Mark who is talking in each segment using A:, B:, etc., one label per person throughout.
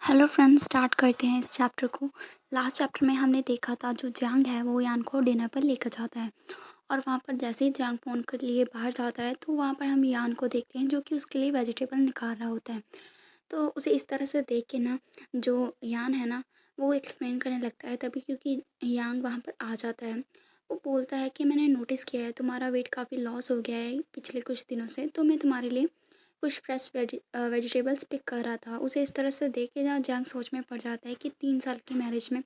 A: Hello friends, start करते हैं इस चैप्टर को। लास्ट चैप्टर में हमने देखा था जो जंग है वो यान को डिनर पर लेकर जाता है और वहाँ पर जैसे ही जंग फ़ोन के लिए बाहर जाता है तो वहाँ पर हम यान को देखते हैं जो कि उसके लिए वेजिटेबल निकाल रहा होता है। तो उसे इस तरह से देख के ना जो यान है ना वो एक्सप्लेन करने लगता है तभी, क्योंकि यांग वहाँ पर आ जाता है। वो बोलता है कि मैंने नोटिस किया है तुम्हारा वेट काफ़ी लॉस हो गया है पिछले कुछ दिनों से, तो मैं तुम्हारे लिए कुछ फ्रेश वेजिटेबल्स पिक कर रहा था। उसे इस तरह से देख के ना जंग सोच में पड़ जाता है कि 3 साल की मैरिज में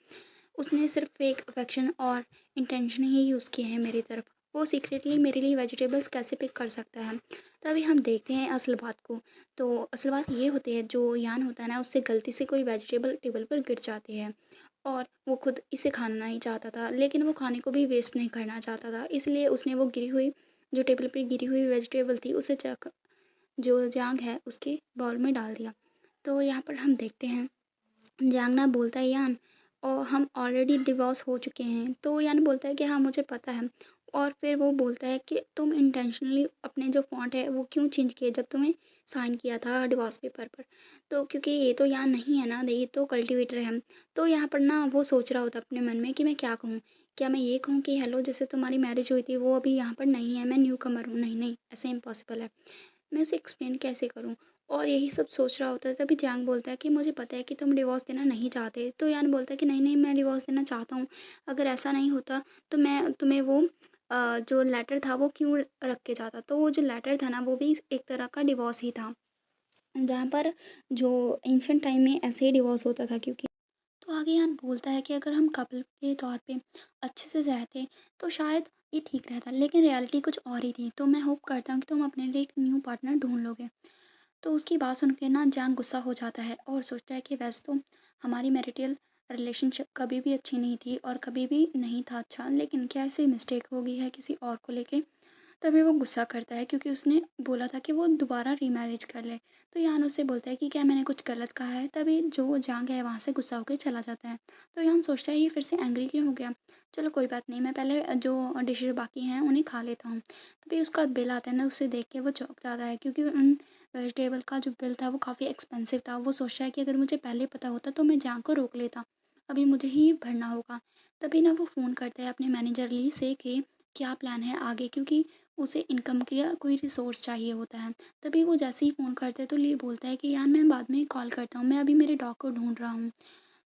A: उसने सिर्फ फेक अफेक्शन और इंटेंशन ही यूज़ किए हैं मेरी तरफ। वो सीक्रेटली मेरे लिए वेजिटेबल्स कैसे पिक कर सकता है। तभी हम देखते हैं असल बात को। तो असल बात ये होती है, जो यान होता है ना उससे गलती से कोई वेजिटेबल टेबल पर गिर जाती है और वो खुद इसे खाना नहीं चाहता था, लेकिन वो खाने को भी वेस्ट नहीं करना चाहता था, इसलिए उसने वो गिरी हुई जो टेबल पर गिरी हुई वेजिटेबल थी उसे चख जो जांग है उसके बाउल में डाल दिया। तो यहाँ पर हम देखते हैं जांग ना बोलता है यान, और हम ऑलरेडी डिवोर्स हो चुके हैं। तो यान बोलता है कि हाँ मुझे पता है। और फिर वो बोलता है कि तुम इंटेंशनली अपने जो फ़ॉन्ट है वो क्यों चेंज किए जब तुम्हें साइन किया था डिवोर्स पेपर पर। तो क्योंकि ये तो यान नहीं है ना, ये तो कल्टिवेटर है। तो यहाँ पर ना वो सोच रहा होता है अपने मन में कि मैं क्या कहूँ। क्या मैं ये कहूँ कि हेलो जैसे तुम्हारी मैरिज हुई थी वो अभी यहाँ पर नहीं है, मैं न्यू कमर हूँ। नहीं नहीं, ऐसे इम्पॉसिबल है। मैं उसे एक्सप्लेन कैसे करूँ? और यही सब सोच रहा होता है तभी जांग बोलता है कि मुझे पता है कि तुम डिवोर्स देना नहीं चाहते। तो यान बोलता है कि नहीं नहीं, मैं डिवोर्स देना चाहता हूँ। अगर ऐसा नहीं होता तो मैं तुम्हें वो जो लेटर था वो क्यों रख के जाता। तो वो जो लेटर था ना वो भी एक तरह का डिवोर्स ही था, जहाँ पर जो एंशियंट टाइम में ऐसे ही डिवोर्स होता था। क्योंकि तो आगे यान बोलता है कि अगर हम कपल के तौर पे अच्छे से रहते तो शायद ये ठीक रहता, लेकिन रियलिटी कुछ और ही थी। तो मैं होप करता हूँ कि तुम अपने लिए एक न्यू पार्टनर ढूंढ लोगे। तो उसकी बात सुन के ना जांग गुस्सा हो जाता है और सोचता है कि वैसे तो हमारी मैरिटल रिलेशनशिप कभी भी अच्छी नहीं थी और कभी भी नहीं था अच्छा, लेकिन क्या ऐसी मिस्टेक हो गई है किसी और को लेके। तभी वो गुस्सा करता है क्योंकि उसने बोला था कि वो दोबारा रीमैरिज कर ले। तो यान उससे बोलता है कि क्या मैंने कुछ गलत कहा है। तभी जो जांग है वहाँ से गुस्सा होकर चला जाता है। तो यान सोचता है ये फिर से एंग्री क्यों हो गया। चलो कोई बात नहीं, मैं पहले जो डिशेज बाकी हैं उन्हें खा लेता हूँ। तभी उसका बिल आता है ना, उसे देख के वो चौंक जाता है क्योंकि उन वेजिटेबल का जो बिल था वो काफ़ी एक्सपेंसिव था। वो सोचता है कि अगर मुझे पहले पता होता तो मैं जांग को रोक लेता, अभी मुझे ही भरना होगा। तभी ना वो फ़ोन करता है अपने मैनेजर ली से कि क्या प्लान है आगे, क्योंकि उसे इनकम के लिए कोई रिसोर्स चाहिए होता है। तभी वो जैसे ही फ़ोन करता है तो ली बोलता है कि यार मैं बाद में कॉल करता हूँ, मैं अभी मेरे डॉग को ढूंढ रहा हूँ।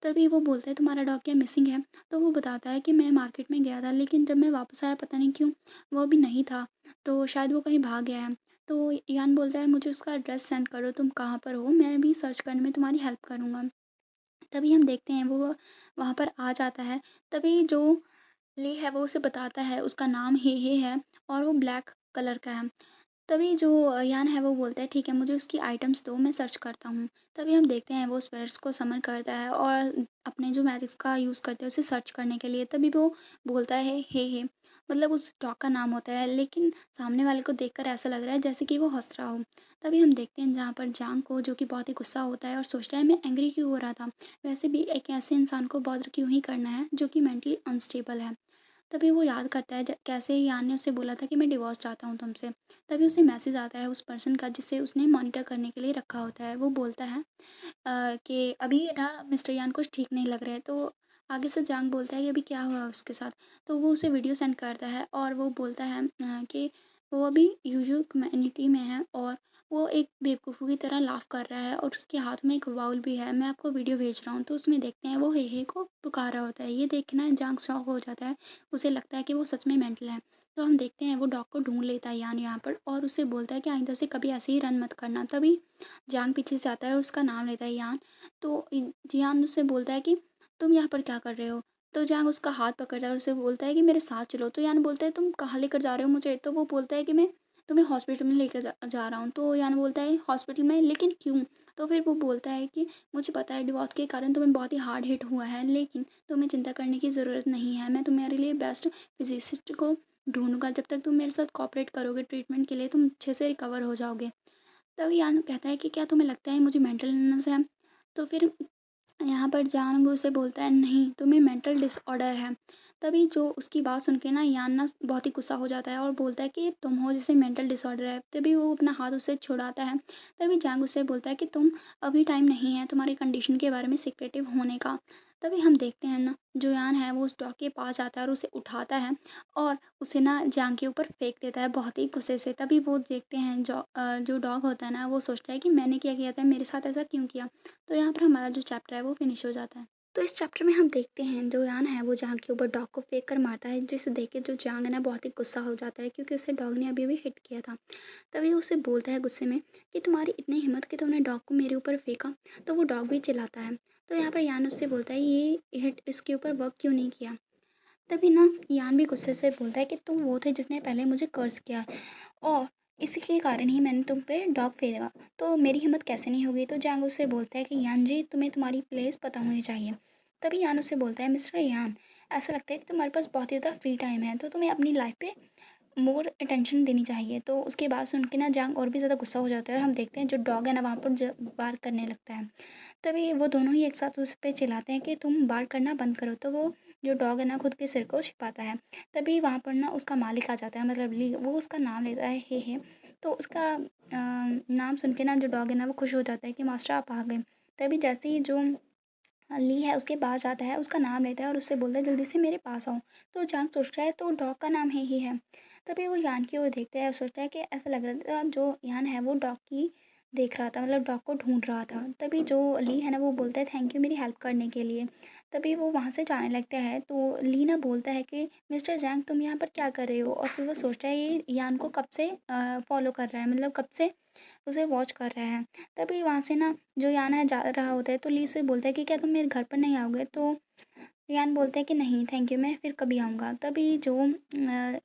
A: तभी वो बोलता है तुम्हारा डॉग क्या मिसिंग है। तो वो बताता है कि मैं मार्केट में गया था, लेकिन जब मैं वापस आया पता नहीं क्यों वो अभी नहीं था, तो शायद वो कहीं भाग गया है। तो यान बोलता है मुझे उसका एड्रेस सेंड करो, तुम कहाँ पर हो, मैं भी सर्च करने में तुम्हारी हेल्प करूँगा। तभी हम देखते हैं वो वहाँ पर आ जाता है। तभी जो ली है वो उसे बताता है उसका नाम हे है और वो ब्लैक कलर का है। तभी जो यान है वो बोलता है ठीक है मुझे उसकी आइटम्स दो, मैं सर्च करता हूँ। तभी हम देखते हैं वो स्पिरिट्स को समन करता है और अपने जो मैजिक्स का यूज़ करते हैं उसे सर्च करने के लिए। तभी वो बोलता है हे मतलब उस डॉग का नाम होता है, लेकिन सामने वाले को देखकर ऐसा लग रहा है जैसे कि वो हंस रहा हो। तभी हम देखते हैं जहाँ पर जांग को, जो कि बहुत ही गुस्सा होता है और सोचता है मैं एंग्री क्यों हो रहा था, वैसे भी एक ऐसे इंसान को बॉदर क्यों ही करना है जो कि मेंटली अनस्टेबल है। तभी वो याद करता है कैसे यान ने उसे बोला था कि मैं डिवोर्स चाहता हूँ तुमसे। तभी उसे मैसेज आता है उस पर्सन का जिसे उसने मॉनिटर करने के लिए रखा होता है। वो बोलता है कि अभी ना मिस्टर यान कुछ ठीक नहीं लग रहा है। तो आगे से जांग बोलता है कि अभी क्या हुआ उसके साथ। तो वो उसे वीडियो सेंड करता है और वो बोलता है कि वो अभी यूजू कम्युनिटी में है और वो एक बेवकूफ़ों की तरह लाफ कर रहा है और उसके हाथ में एक बाउल भी है। मैं आपको वीडियो भेज रहा हूँ। तो उसमें देखते हैं वो हे को पुकार रहा होता है। ये देखना जांग शॉक हो जाता है, उसे लगता है कि वो सच में मेंटल है। तो हम देखते हैं वो डॉग को ढूंढ लेता है यान यहाँ पर और उसे बोलता है कि आइंदा से कभी ऐसे ही रन मत करना। तभी जांग पीछे से आता है और उसका नाम लेता है यान। तो यान उससे बोलता है कि तुम यहाँ पर क्या कर रहे हो। तो जांग उसका हाथ पकड़ता है और उसे बोलता है कि मेरे साथ चलो। तो यान बोलता है तुम कहाँ लेकर जा रहे हो मुझे। तो वो बोलता है कि मैं तुम्हें हॉस्पिटल में लेकर जा रहा हूँ। तो यान बोलता है हॉस्पिटल में, लेकिन क्यों। तो फिर वो बोलता है कि मुझे पता है डिवोर्स के कारण तुम्हें बहुत ही हार्ड हिट हुआ है, लेकिन तुम्हें चिंता करने की ज़रूरत नहीं है। मैं तुम्हारे लिए बेस्ट फिजिसिस्ट को ढूंढूंगा। जब तक तुम मेरे साथ कॉपरेट करोगे ट्रीटमेंट के लिए तुम अच्छे से रिकवर हो जाओगे। तभी यान कहता है कि क्या तुम्हें लगता है मुझे मेंटल इलनेस है। तो फिर यहाँ पर जानबूझ से बोलता है नहीं तुम्हें मेंटल डिसऑर्डर है। तभी जो उसकी बात सुन के ना यान ना बहुत ही गुस्सा हो जाता है और बोलता है कि तुम हो जैसे मेंटल डिसऑर्डर है। तभी वो अपना हाथ उससे छुड़ाता है। तभी जैंग उससे बोलता है कि तुम अभी टाइम नहीं है तुम्हारी कंडीशन के बारे में सिक्रेटिव होने का। तभी हम देखते हैं ना जो यान है वो उस डॉग के पास जाता है और उसे उठाता है और उसे ना जैंग के ऊपर फेंक देता है बहुत ही गुस्से से। तभी वो देखते हैं जो डॉग होता है ना वो सोचता है कि मैंने क्या किया था, मेरे साथ ऐसा क्यों किया। तो यहाँ पर हमारा जो चैप्टर है वो फिनिश हो जाता है। तो इस चैप्टर में हम देखते हैं जो यान है वो जांग के ऊपर डॉग को फेंक कर मारता है, जिसे देख के जो जांग है ना बहुत ही गुस्सा हो जाता है क्योंकि उसे डॉग ने अभी अभी हिट किया था। तभी उसे बोलता है गुस्से में कि तुम्हारी इतनी हिम्मत कि तुमने डॉग को मेरे ऊपर फेंका। तो वो डॉग भी चिल्लाता है। तो यहाँ पर यान उससे बोलता है ये हिट इसके ऊपर वर्क क्यों नहीं किया। तभी ना यान भी गुस्से से बोलता है कि तुम वो थे जिसने पहले मुझे कर्ज किया और इसी के कारण ही मैंने तुम पे डॉग फेंका, तो मेरी हिम्मत कैसे नहीं होगी। तो जांग उससे बोलता है कि यान जी तुम्हें तुम्हारी प्लेस पता होनी चाहिए। तभी यान उससे बोलता है मिस्टर यान, ऐसा लगता है कि तुम्हारे पास बहुत ही ज़्यादा फ्री टाइम है तो तुम्हें अपनी लाइफ पे मोर अटेंशन देनी चाहिए। तो उसके बाद सुन के ना जांग और भी ज़्यादा गुस्सा हो जाता है और हम देखते हैं जो डॉग है ना वहाँ पर बार करने लगता है। तभी वो दोनों ही एक साथ उस पे चिल्लाते हैं कि तुम बार करना बंद करो। तो वो जो डॉग है ना खुद के सिर को छिपाता है। तभी वहाँ पर ना उसका मालिक आ जाता है, मतलब ली, वो उसका नाम लेता है हे। तो उसका नाम सुन के ना जो डॉग है ना वो खुश हो जाता है कि मास्टर आप आ गए। तभी जैसे ही जो ली है उसके पास जाता है, उसका नाम लेता है और उससे बोलता है जल्दी से मेरे पास आओ। तो जांग सोचता है तो डॉग का नाम है ही है। तभी वो यान की ओर देखता है और सोचता है कि ऐसा लग रहा था जो यान है वो डॉग की देख रहा था, मतलब डॉग को ढूंढ रहा था। तभी जो ली है ना वो बोलता है थैंक यू मेरी हेल्प करने के लिए। तभी वो वहाँ से जाने लगता है तो ली ना बोलता है कि मिस्टर जैंग तुम यहाँ पर क्या कर रहे हो। और फिर वो सोचता है ये यान को कब से फॉलो कर रहा है, मतलब कब से उसे वॉच कर रहा है। तभी वहाँ से ना जो याना जा रहा होता है तो ली से बोलता है कि क्या तुम मेरे घर पर नहीं आओगे। तो यान बोलता है कि नहीं थैंक यू मैं फिर कभी आऊँगा। तभी जो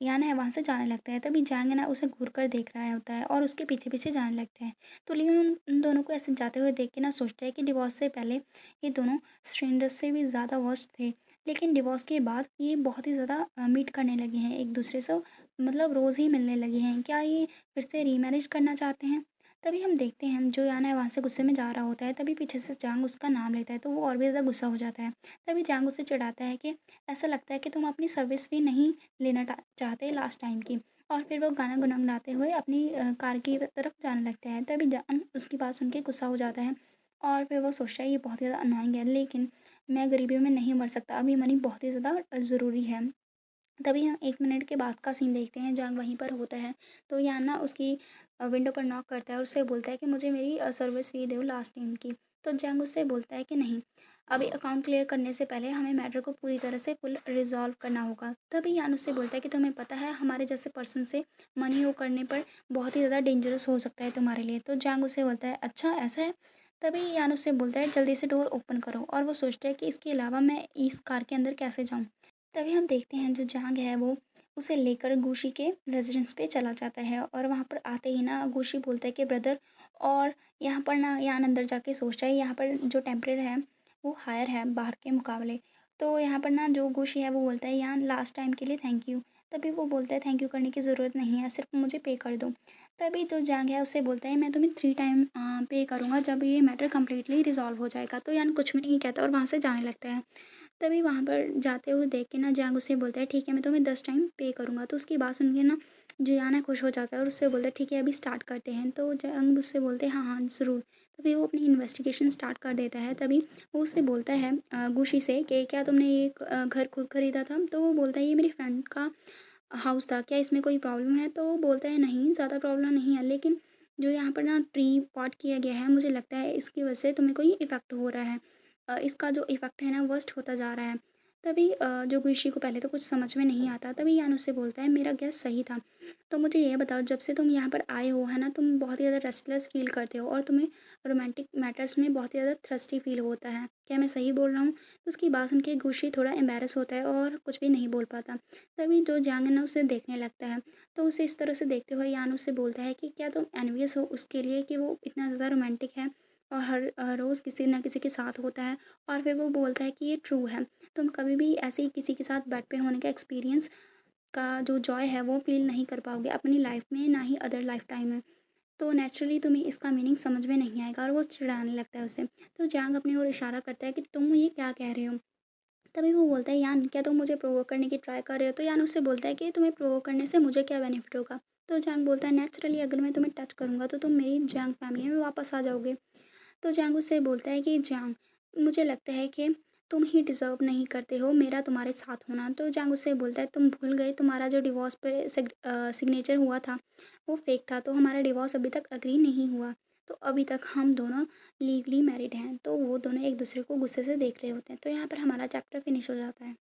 A: यान है वहाँ से जाने लगता है। तभी जैंग है ना उसे घूर कर देख रहा होता है और उसके पीछे पीछे जाने लगता है। तो ली उन दोनों को ऐसे जाते हुए देख के ना सोचता है कि डिवोर्स से पहले ये दोनों स्ट्रेंजर्स से भी ज़्यादा वर्स्ट थे, लेकिन डिवोर्स के बाद ये बहुत ही ज़्यादा मीट करने लगे हैं एक दूसरे से, मतलब रोज़ ही मिलने लगे हैं। क्या ये फिर से रीमैरिज करना चाहते हैं। तभी हम देखते हैं जो याना है वहाँ से गुस्से में जा रहा होता है। तभी पीछे से जांग उसका नाम लेता है तो वो और भी ज़्यादा गुस्सा हो जाता है। तभी जांग उसे चिढ़ाता है कि ऐसा लगता है कि तुम अपनी सर्विस भी नहीं लेना चाहते लास्ट टाइम की। और फिर वो गाना गुनगुनाते हुए अपनी कार की तरफ जाने लगता है। तभी जान उसकी बात सुन के गुस्सा हो जाता है और फिर वो सोचता है ये बहुत ही ज़्यादा अनोइंग है, लेकिन मैं गरीबी में नहीं मर सकता, अभी मनी बहुत ही ज़्यादा ज़रूरी है। तभी हम 1 मिनट के बाद का सीन देखते हैं जहाँ वहीं पर होता है। तो यान ना उसकी विंडो पर नॉक करता है और उससे बोलता है कि मुझे मेरी सर्विस फ़ी दो लास्ट टाइम की। तो जंग उससे बोलता है कि नहीं, अभी अकाउंट क्लियर करने से पहले हमें मैटर को पूरी तरह से फुल रिज़ॉल्व करना होगा। तभी यान उससे बोलता है कि तुम्हें पता है हमारे जैसे पर्सन से मनी वो करने पर बहुत ही ज़्यादा डेंजरस हो सकता है तुम्हारे लिए। तो जंग उससे बोलता है अच्छा ऐसा है? तभी यान उससे बोलता है जल्दी से डोर ओपन करो और वो सोचता है कि इसके अलावा मैं इस कार के अंदर कैसे जाऊँ। तभी हम देखते हैं जो जांग है वो उसे लेकर गुशी के रेजिडेंस पे चला जाता है और वहाँ पर आते ही ना गुशी बोलता है कि ब्रदर, और यहाँ पर ना यान अंदर जाके सोचता है यहाँ पर जो टेम्परेचर है वो हायर है बाहर के मुकाबले। तो यहाँ पर ना जो गुशी है वो बोलता है यान लास्ट टाइम के लिए थैंक यू। तभी वो बोलता है थैंक यू करने की ज़रूरत नहीं है, सिर्फ मुझे पे कर दो। तभी जो जांग है उससे बोलता है मैं तुम्हें 3 टाइम पे करूँगा जब ये मैटर कम्प्लीटली रिजॉल्व हो जाएगा। तो यान कुछ भी नहीं कहता और वहाँ से जाने लगता है। तभी वहाँ पर जाते हुए देख के ना जांग उससे बोलता है ठीक है मैं तुम्हें 10 टाइम पे करूँगा। तो उसकी बात सुन के ना जो याना खुश हो जाता है और उससे बोलता है ठीक है अभी स्टार्ट करते हैं। तो जांग उससे बोलते हैं हाँ हाँ ज़रूर। तभी वो अपनी इन्वेस्टिगेशन स्टार्ट कर देता है। तभी वो उससे बोलता है गुशी से कि क्या तुमने एक घर खुद खरीदा था। तो वो बोलता है ये मेरी फ्रेंड का हाउस था, क्या इसमें कोई प्रॉब्लम है। तो वो बोलता है नहीं ज़्यादा प्रॉब्लम नहीं है, लेकिन जो यहाँ पर ना ट्री पॉट किया गया है मुझे लगता है इसकी वजह से तुम्हें कोई इफ़ेक्ट हो रहा है। इसका जो इफ़ेक्ट है ना वर्स्ट होता जा रहा है। तभी जो गुइशी को पहले तो कुछ समझ में नहीं आता। तभी यान उससे बोलता है मेरा गैस सही था। तो मुझे ये बताओ जब से तुम यहाँ पर आए हो है ना तुम बहुत ही ज़्यादा रेस्टलेस फील करते हो और तुम्हें रोमांटिक मैटर्स में बहुत ही ज़्यादा थ्रस्टी फील होता है, क्या मैं सही बोल रहा हूँ। तो उसकी बात सुन के गुइशी थोड़ा एम्बेरस होता है और कुछ भी नहीं बोल पाता। तभी जो जांग है ना उसे देखने लगता है। तो उसे इस तरह से देखते हुए यान उससे बोलता है कि क्या तुम एनवियस हो उसके लिए कि वो इतना ज़्यादा रोमांटिक है और हर रोज़ किसी ना किसी के साथ होता है। और फिर वो बोलता है कि ये ट्रू है, तुम कभी भी ऐसे ही किसी के साथ बेड पे होने का एक्सपीरियंस का जो जॉय है वो फ़ील नहीं कर पाओगे अपनी लाइफ में, ना ही अदर लाइफ टाइम में। तो नेचुरली तुम्हें इसका मीनिंग समझ में नहीं आएगा और वो चिढ़ाने लगता है उसे। तो जांग अपनी ओर इशारा करता है कि तुम ये क्या कह रहे हो। तभी वो बोलता है, यान क्या तुम मुझे प्रोवोक करने की ट्राई कर रहे हो? तो यान उससे बोलता है कि तुम्हें प्रोवोक करने से मुझे क्या बेनिफिट होगा? तो जैंग बोलता है, नेचुरली अगर मैं तुम्हें टच करूँगा तो तुम मेरी जैंग फैमिली में वापस आ जाओगे। तो जैंग उससे बोलता है कि जैंग, मुझे लगता है कि तुम ही डिज़र्व नहीं करते हो मेरा तुम्हारे साथ होना। तो जैंग उससे बोलता है, तुम भूल गए तुम्हारा जो डिवोर्स पे सिग्नेचर हुआ था वो फेक था, तो हमारा डिवोर्स अभी तक एग्री नहीं हुआ। तो अभी तक हम दोनों लीगली मैरिड हैं। तो वो दोनों एक दूसरे को गुस्से से देख रहे होते हैं। तो यहाँ पर हमारा चैप्टर फिनिश हो जाता है।